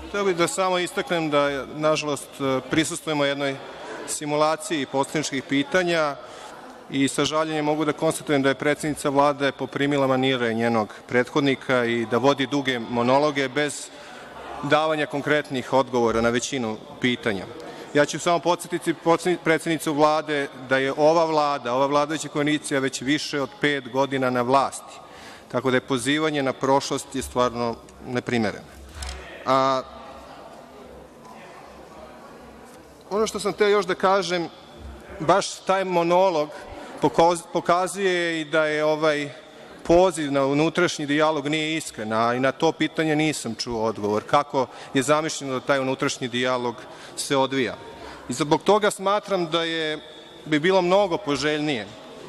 Hteo bih da samo istaknem da, nažalost, prisustvujemo jednoj simulaciji poslaničkih pitanja i sa žaljenjem mogu da konstatujem da je predsednica Vlade poprimila manire njenog prethodnika i da vodi duge monologe bez davanja konkretnih odgovora na većinu pitanja. Ja ću samo podsetiti predsednicu Vlade da je ova Vlada, ova vladajuća koalicija već više od 5 godina na vlasti, tako da je pozivanje na prošlost je stvarno neprimereno. Ono što sam hteo još da kažem, baš taj monolog pokazuje i da je ovaj poziv na unutrašnji dijalog nije iskren, a i na to pitanje nisam čuo odgovor, kako je zamišljeno da taj unutrašnji dijalog se odvija. I zbog toga smatram da bi bilo mnogo poželjnije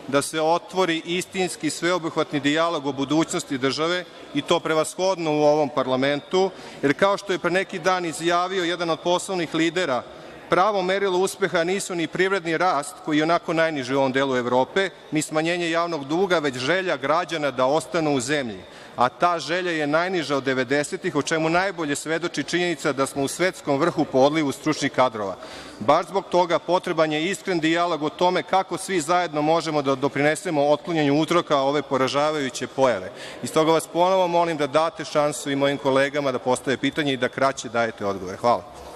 da se otvori istinski sveobuhvatni dijalog o budućnosti države i to prevashodno u ovom parlamentu, jer kao što je pre neki dan izjavio jedan od poslovnih lidera, pravo merilo uspeha nisu ni privredni rast, koji je onako najniži u ovom delu Evrope, ni smanjenje javnog duga, već želja građana da ostanu u zemlji. A ta želja je najniža od 90-ih, o čemu najbolje svedoči činjenica da smo u svetskom vrhu po odlivu stručnih kadrova. Baš zbog toga potreban je iskren dijalog o tome kako svi zajedno možemo da doprinesemo otklanjanju uzroka ove poražavajuće pojave. I stoga vas ponovo molim da date šansu i mojim kolegama da postave pitanje i da kraće dajete odgovore. Hvala.